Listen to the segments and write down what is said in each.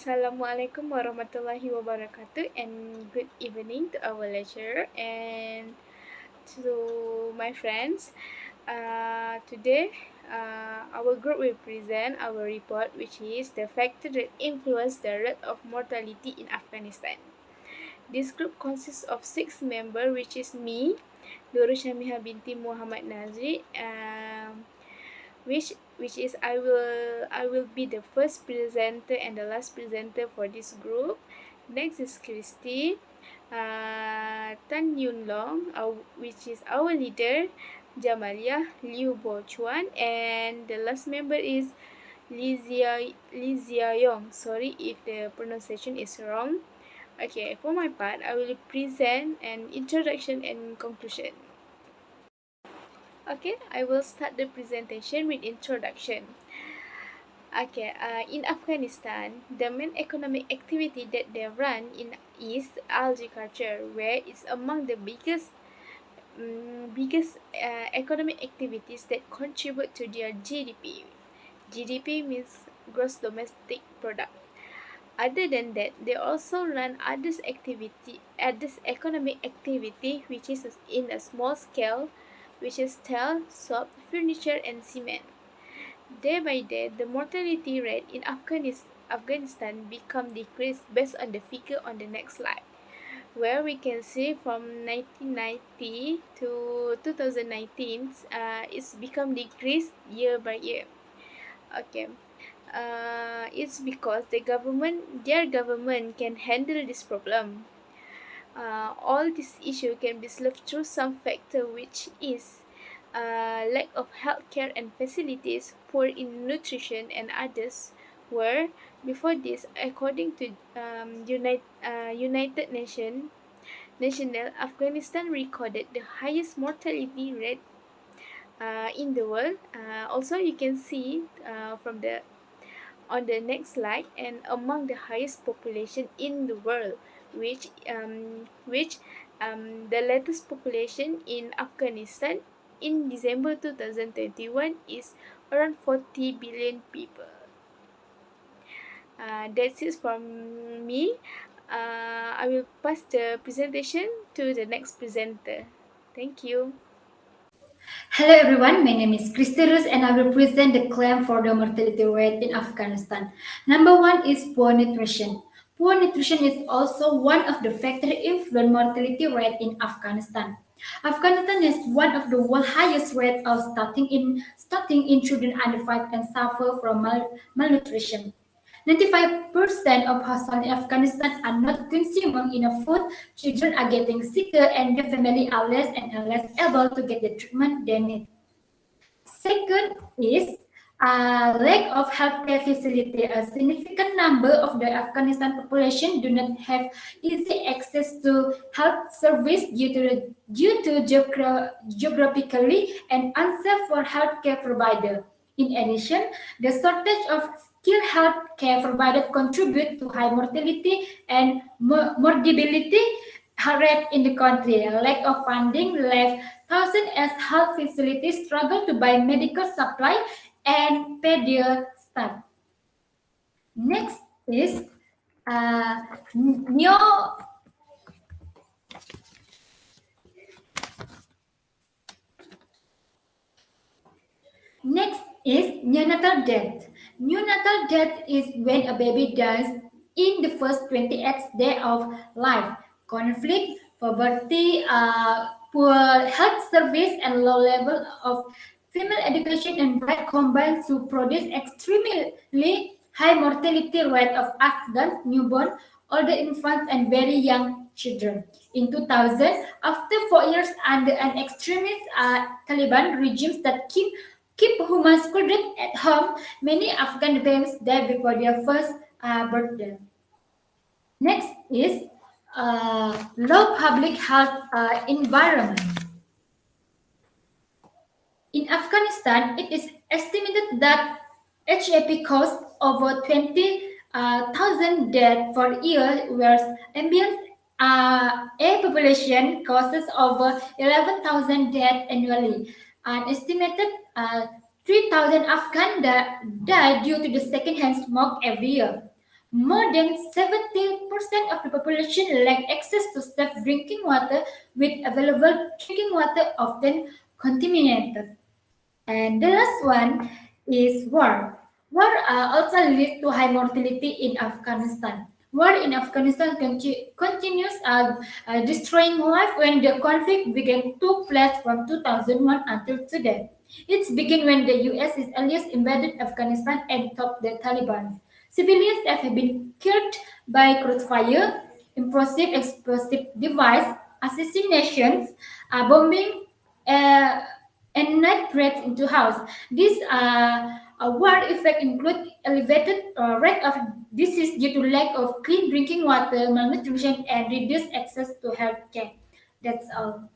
Assalamualaikum warahmatullahi wabarakatuh, and good evening to our lecturer and to my friends. Today, our group will present our report, which is the factor that influence the rate of mortality in Afghanistan. This group consists of 6 members, which is me, Duru Syamiha binti Muhammad Nazri, which is I will be the first presenter and the last presenter for this group. Next is Christy, Tan Yun Long, which is our leader, Jamalia Liu Bo Chuan, and the last member is Li Zia Yong. Sorry if the pronunciation is wrong. Okay, for my part, I will present an introduction and conclusion. Okay, I will start the presentation with introduction. Okay, in Afghanistan, the main economic activity that they run in is agriculture, where it's among the biggest economic activities that contribute to their GDP. GDP means gross domestic product. Other than that, they also run others economic activity, which is in a small scale, which is steel, soap, furniture, and cement. Day by day, the mortality rate in Afghanistan become decreased based on the figure on the next slide, where we can see from 1990 to 2019, it's become decreased year by year. Okay, it's because their government can handle this problem. All this issue can be solved through some factor, which is lack of healthcare and facilities, poor in nutrition, and others. Where before this, according to United National, Afghanistan recorded the highest mortality rate in the world. Also, you can see from the on the next slide, and among the highest population in the world, which the latest population in Afghanistan in December 2021 is around 40 billion people. That's it from me. I will pass the presentation to the next presenter. Thank you. Hello everyone, my name is Christirus and I will present the claim for the mortality rate in Afghanistan. Number one is poor nutrition. Poor nutrition is also one of the factors influence mortality rate in Afghanistan. Afghanistan has one of the world's highest rate of starting in children under 5 and suffer from malnutrition. 95% of households in Afghanistan are not consuming enough food. Children are getting sicker, and the family are less and less able to get the treatment they need. Second is lack of healthcare facility. A significant number of the Afghanistan population do not have easy access to health service due to geographically and unsafe for healthcare provider. In addition, the shortage of skilled healthcare providers contribute to high mortality and morbidity rate in the country. Lack of funding left thousands as health facilities struggle to buy medical supply and pay their staff. Next is uh, neo Next is neonatal death. Neonatal death is when a baby dies in the first 28th day of life. Conflict, poverty, poor health service, and low level of female education and birth combine to produce extremely high mortality rate of Afghan newborn, older infants, and very young children. In 2000, after 4 years under an extremist Taliban regime that keep human children at home, many Afghan babies die before their first birthday. Next is low public health environment. In Afghanistan, it is estimated that HAP causes over 20,000 deaths per year, whereas ambient air population causes over 11,000 deaths annually. An estimated 3,000 Afghans die due to the secondhand smoke every year. More than 70% of the population lack access to safe drinking water, with available drinking water often contaminated. And the last one is war. War also lead to high mortality in Afghanistan. War in Afghanistan continues destroying life when the conflict began took place from 2001 until today. It began when the US allies invaded Afghanistan and topped the Taliban. Civilians have been killed by crossfire, impressive explosive device, assassinations, bombing, uh, and night threats into house. These war effect include elevated rate of disease due to lack of clean drinking water, malnutrition, and reduced access to health care. That's all.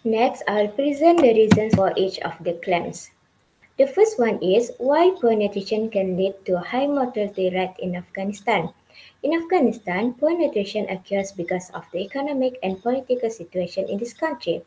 Next, I'll present the reasons for each of the claims. The first one is why poor nutrition can lead to a high mortality rate in Afghanistan. In Afghanistan, poor nutrition occurs because of the economic and political situation in this country.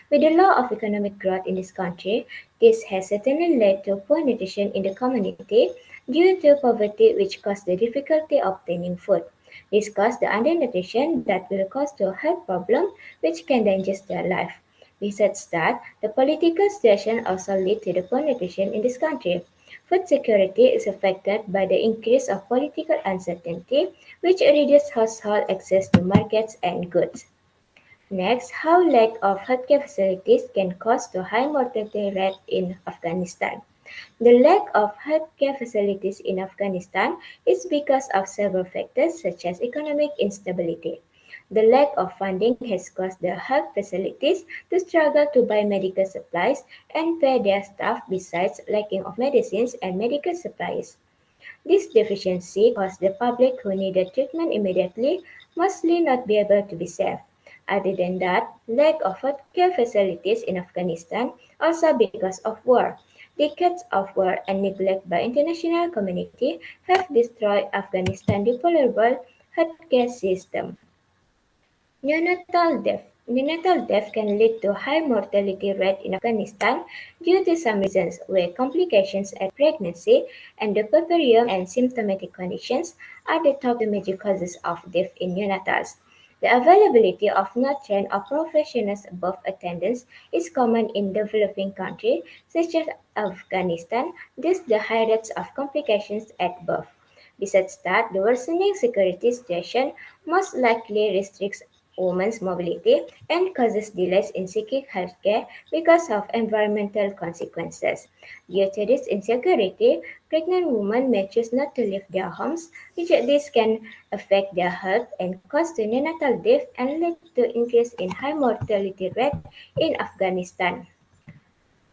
With the low of economic growth in this country, this has certainly led to poor nutrition in the community due to poverty, which caused the difficulty obtaining food. This caused the undernutrition that will cause to a health problem which can endanger their life. Besides that, the political situation also leads to the poor nutrition in this country. Food security is affected by the increase of political uncertainty, which reduces household access to markets and goods. Next, how lack of healthcare facilities can cause the high mortality rate in Afghanistan. The lack of healthcare facilities in Afghanistan is because of several factors such as economic instability. The lack of funding has caused the health facilities to struggle to buy medical supplies and pay their staff besides lacking of medicines and medical supplies. This deficiency caused the public who needed treatment immediately mostly not be able to be saved. Other than that, lack of healthcare facilities in Afghanistan also because of war. Decades of war and neglect by international community have destroyed Afghanistan's deplorable healthcare system. Neonatal death can lead to high mortality rate in Afghanistan due to some reasons where complications at pregnancy and the puerperium and symptomatic conditions are the top two major causes of death in neonatals. The availability of not trained or professionals above attendance is common in developing countries such as Afghanistan, thus the high rates of complications at birth. Besides that, the worsening security situation most likely restricts women's mobility and causes delays in seeking healthcare because of environmental consequences. Due to this insecurity, pregnant women may choose not to leave their homes, which this can affect their health and cause the neonatal death and lead to increase in high mortality rate in Afghanistan.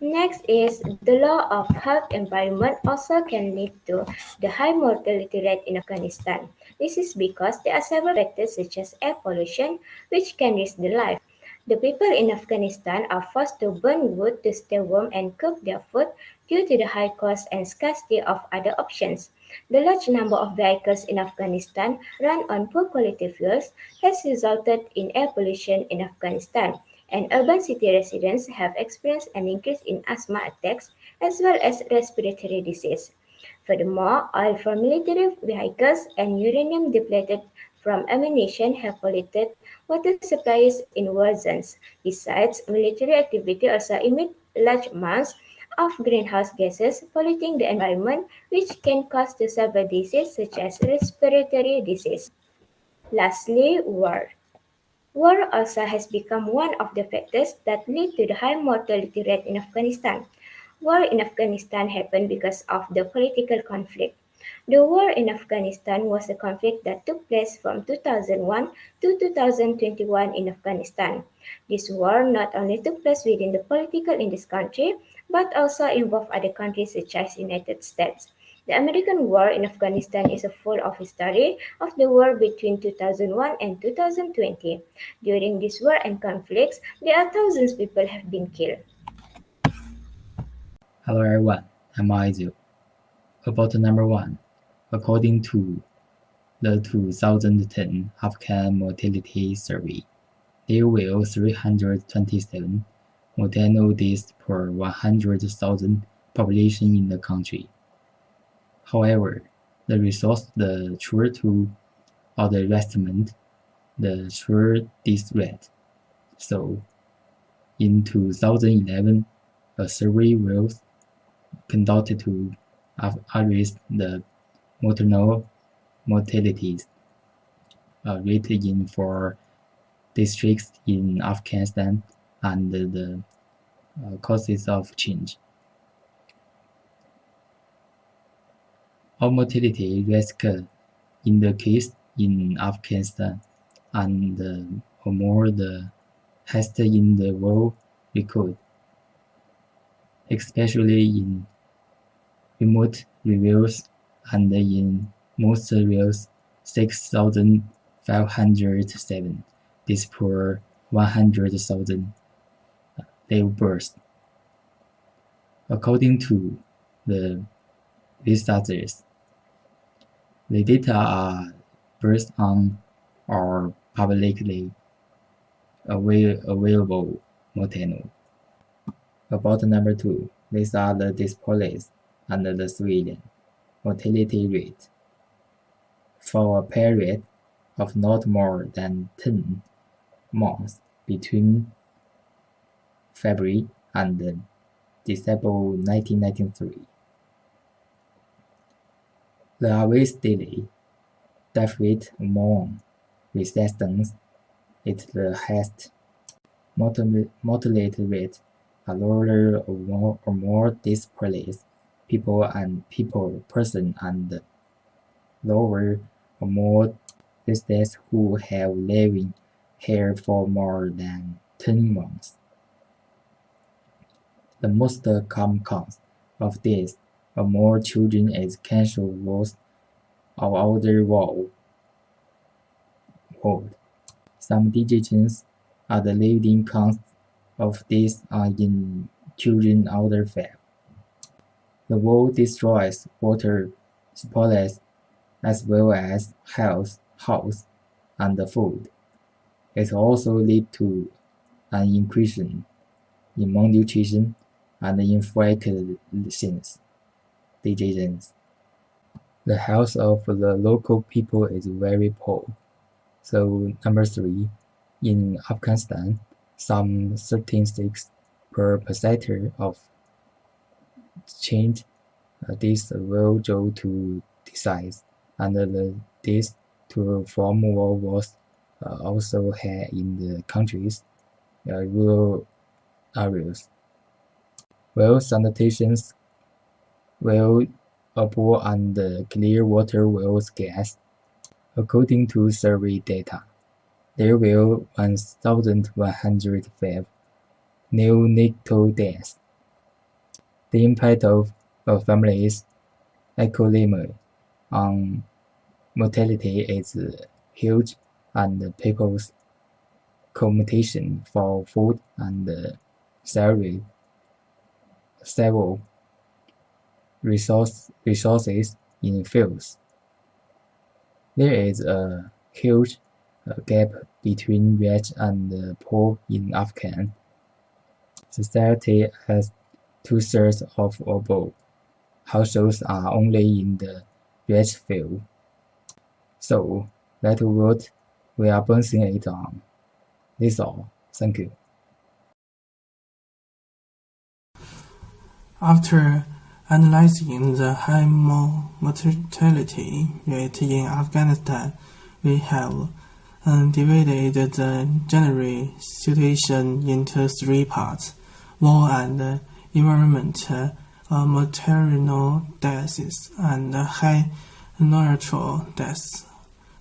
Next is the law of health environment also can lead to the high mortality rate in Afghanistan. This is because there are several factors such as air pollution which can risk the life. The people in Afghanistan are forced to burn wood to stay warm and cook their food due to the high cost and scarcity of other options. The large number of vehicles in Afghanistan run on poor quality fuels has resulted in air pollution in Afghanistan, and urban city residents have experienced an increase in asthma attacks as well as respiratory disease. Furthermore, oil from military vehicles and uranium depleted from ammunition have polluted water supplies in war zones. Besides, military activity also emit large amounts of greenhouse gases polluting the environment, which can cause several diseases such as respiratory disease. Lastly, war. War also has become one of the factors that lead to the high mortality rate in Afghanistan. War in Afghanistan happened because of the political conflict. The war in Afghanistan was a conflict that took place from 2001 to 2021 in Afghanistan. This war not only took place within the political in this country, but also involved other countries such as United States. The American war in Afghanistan is a full of history of the war between 2001 and 2020. During this war and conflicts, there are thousands of people have been killed. Hello everyone, I'm Aizu. About the number one, according to the 2010 Afghan Mortality Survey, there were 327 maternal deaths per 100,000 population in the country. However, the resource, the true to, or the estimate, the true this rate. So, in 2011, a survey was conducted to address the maternal mortality rate in 4 districts in Afghanistan and the causes of change. Our mortality risk indicates in Afghanistan and more the highest in the world record, especially in remote areas and in most areas 6,507 deaths per 100,000 live births. According to the researchers, the data are based on or publicly available maternal. About number 2, these are the displaced and the civilian mortality rate. For a period of not more than 10 months between February and December 1993, the average daily death rate among resistance is the highest. Mortality rate are lower or more displaced person and lower or more residents who have living here for more than 10 months. The most common cause of death among children is cancer was of older world. Some digits are the leading cause of death in children under 5. The war destroys water supplies as well as health, house, and food. It also leads to an increase in malnutrition and infections diseases. The health of the local people is very poor. So number 3, in Afghanistan, some 36% of change this will due to disease, and the deaths from war was also high in the country's rural areas. Well, sanitation, well, poor and clear water was scarce. According to survey data, there were 1,105 neonatal deaths. The impact of a family's economy on mortality is huge, and people's competition for food and several resources in fields. There is a huge gap between rich and poor in Afghan society, as 2/3 of all households are only in the rich field. So that's what we are basing it on. That's all. Thank you. After analyzing the high mortality rate in Afghanistan, we have divided the general situation into 3 parts: war and environment, maternal deaths, and high natural deaths.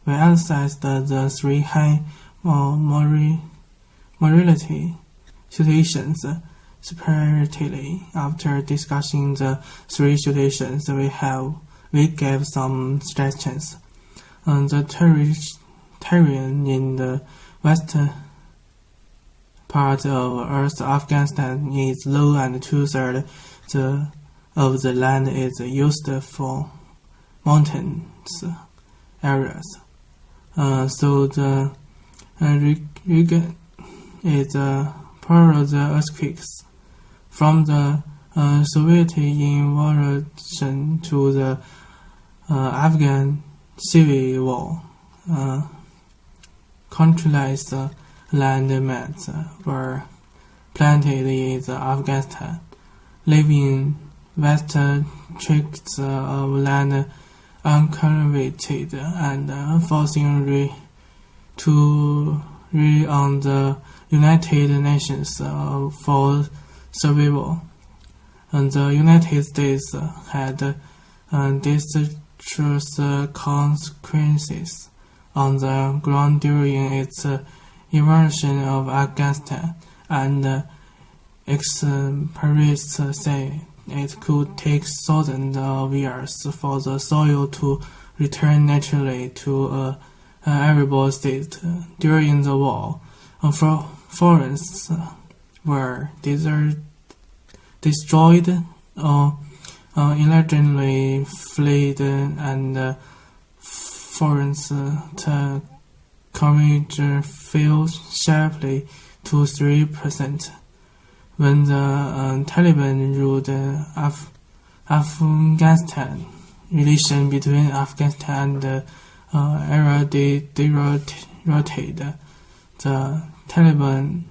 We analyzed the 3 high mortality situations separately. After discussing the 3 situations, we gave some suggestions. The terrain in the western part of Earth, Afghanistan, is low, and 2/3 of the land is used for mountains areas. So the region is part of the earthquakes. From the Soviet invasion to the Afghan civil war, countless landmass were planted in Afghanistan, leaving vast tracts of land uncultivated and forcing to rely on the United Nations for survival. And the United States had disastrous consequences on the ground during its invasion of Afghanistan, and experts say it could take thousands of years for the soil to return naturally to a arable state. During the war, forests were destroyed or illegally fled, and forest coverage fell sharply to 3%. When the Taliban ruled Afghanistan, relations between Afghanistan and Iraq deteriorated. The Taliban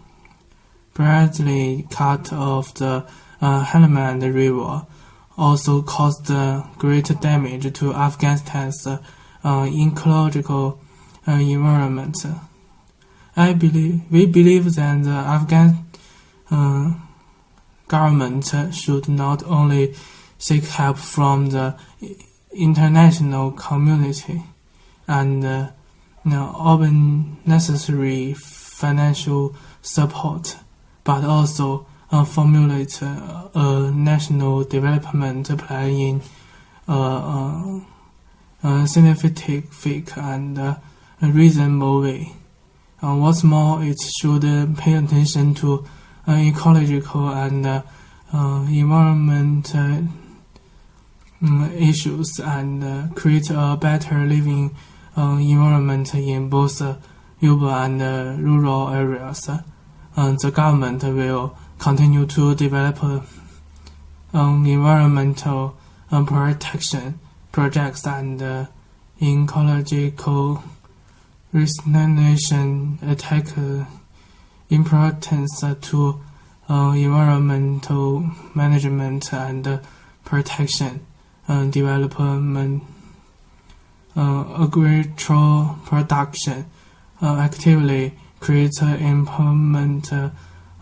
brutally cut off the Helmand River, also caused great damage to Afghanistan's ecological environment. We believe that the Afghan government should not only seek help from the international community and open necessary financial support, but also formulate a national development plan in a scientific and reasonable way. What's more, it should pay attention to ecological and environmental issues and create a better living environment in both urban and rural areas. The government will continue to develop environmental protection projects and ecological restoration attack importance to environmental management and protection, development, agricultural production, actively create employment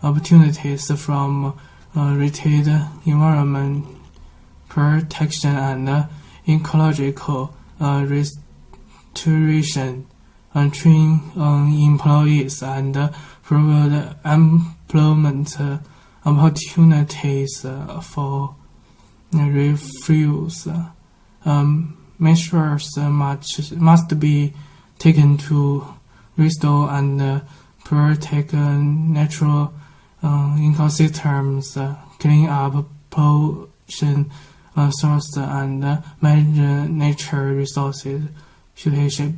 opportunities from retail environment protection and ecological restoration, train employees and provide employment opportunities for refugees. Measures must be taken to restore and protect natural ecosystems, clean up pollution sources, and manage nature resources. 谢谢。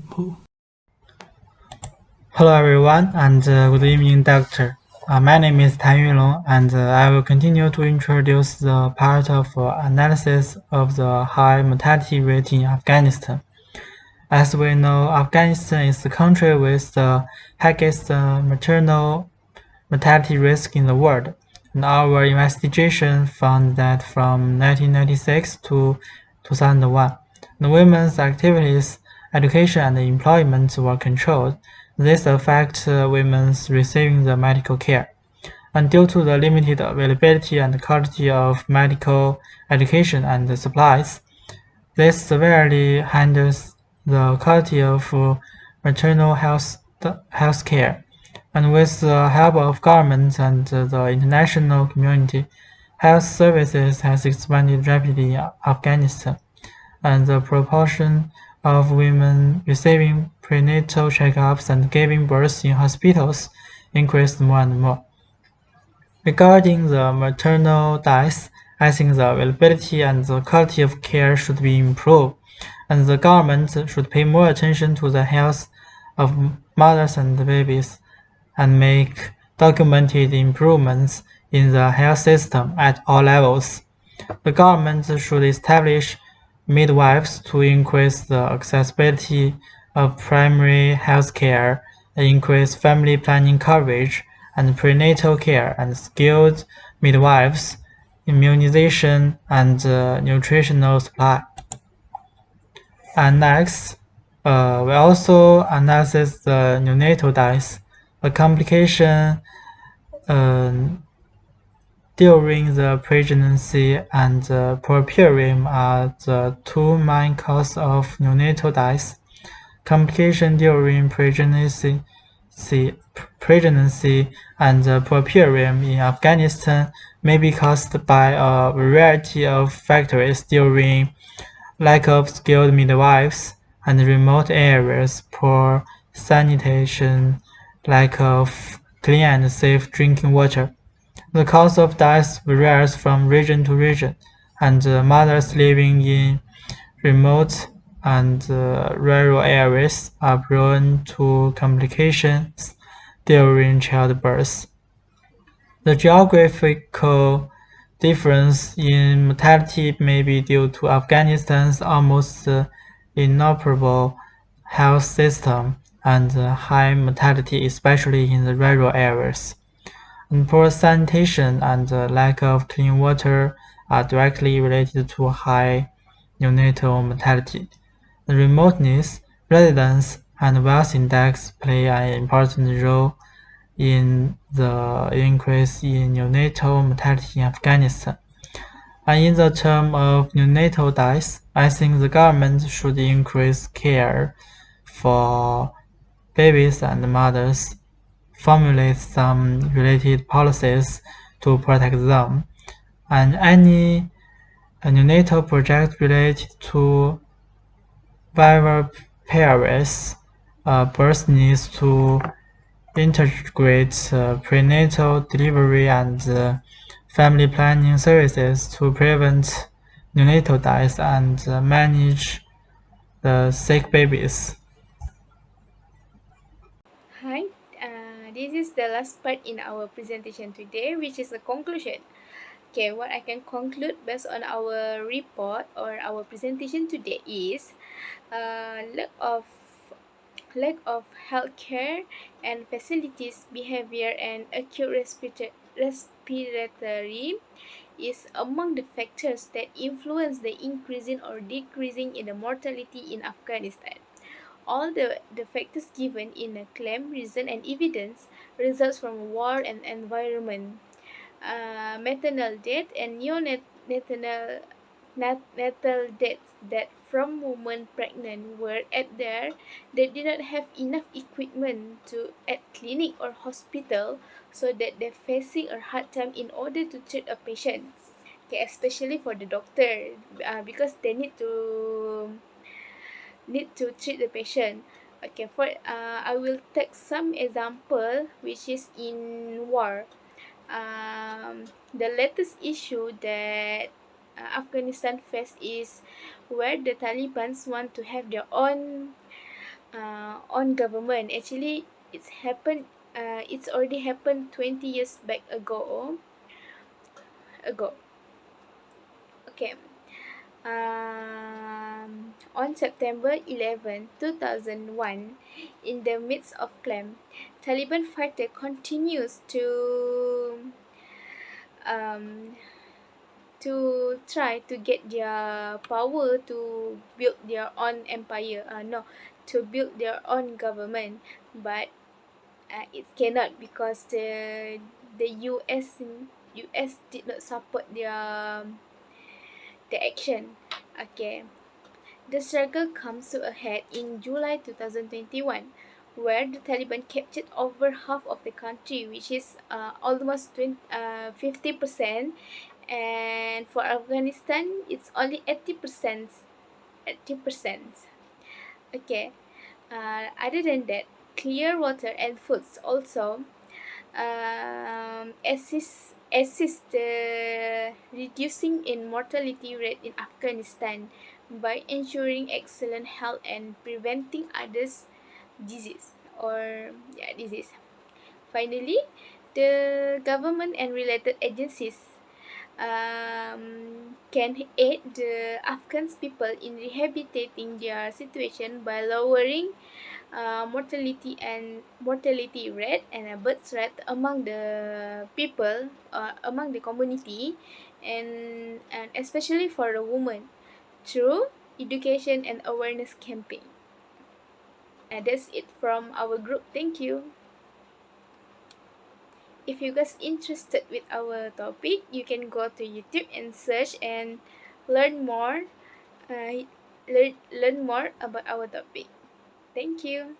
Hello everyone, and good evening, Doctor. My name is Tan Yulong, and I will continue to introduce the part of analysis of the high mortality rate in Afghanistan. As we know, Afghanistan is the country with the highest maternal mortality risk in the world, and our investigation found that from 1996 to 2001, the women's activities, education, and employment were controlled. This affects women receiving the medical care. And due to the limited availability and quality of medical education and supplies, this severely hinders the quality of maternal health care. And with the help of government and the international community, health services has expanded rapidly in Afghanistan, and the proportion of women receiving prenatal checkups and giving birth in hospitals increased more and more. Regarding the maternal deaths, I think the availability and the quality of care should be improved, and the government should pay more attention to the health of mothers and babies and make documented improvements in the health system at all levels. The government should establish midwives to increase the accessibility of primary health care, increase family planning coverage and prenatal care, and skilled midwives, immunization, and nutritional supply. And next, we also analyze the neonatal deaths. The complication during the pregnancy and the puerperium are the two main causes of neonatal deaths. Complication during pregnancy and the puerperium in Afghanistan may be caused by a variety of factors during lack of skilled midwives and remote areas, poor sanitation, lack of clean and safe drinking water. The cause of death varies from region to region, and mothers living in remote and rural areas are prone to complications during childbirth. The geographical difference in mortality may be due to Afghanistan's almost inoperable health system and high mortality, especially in the rural areas. And poor sanitation and lack of clean water are directly related to high neonatal mortality. The remoteness, residence, and wealth index play an important role in the increase in neonatal mortality in Afghanistan. And in the term of neonatal deaths, I think the government should increase care for babies and mothers, formulate some related policies to protect them, and any neonatal project related to viviparous birth needs to integrate prenatal delivery and family planning services to prevent neonatal deaths and manage the sick babies. Hi, this is the last part in our presentation today, which is the conclusion. Okay, what I can conclude based on our report or our presentation today is lack of healthcare and facilities, behavior, and acute respiratory is among the factors that influence the increasing or decreasing in the mortality in Afghanistan. All the factors given in a claim, reason, and evidence results from war and environment. Maternal death and neonatal natal deaths that from women pregnant were at there, they did not have enough equipment to at clinic or hospital, so that they're facing a hard time in order to treat a patient. Okay, especially for the doctor, because they need to treat the patient. Okay, for I will take some example which is in war. The latest issue that Afghanistan faced is where the Taliban want to have their own government. Actually, it's happened. It's already happened 20 years back ago. Ago. Okay. On September 11, 2001, in the midst of claim, Taliban fighter continues um, to try to get their power to build their own empire. No, to build their own government, but it cannot because the US did not support the action. Okay. The struggle comes to a head in July 2021, where the Taliban captured over half of the country, which is almost 50%, and for Afghanistan, it's only 80%. 80%. Okay. Other than that, clear water and foods also assist the reducing in mortality rate in Afghanistan by ensuring excellent health and preventing others disease or disease. Finally, the government and related agencies can aid the Afghan people in rehabilitating their situation by lowering mortality rate and a birth rate among the people, among the community, and especially for the women through education and awareness campaign. And that's it from our group. Thank you. If you guys interested with our topic, you can go to YouTube and search and learn more, learn more about our topic. Thank you.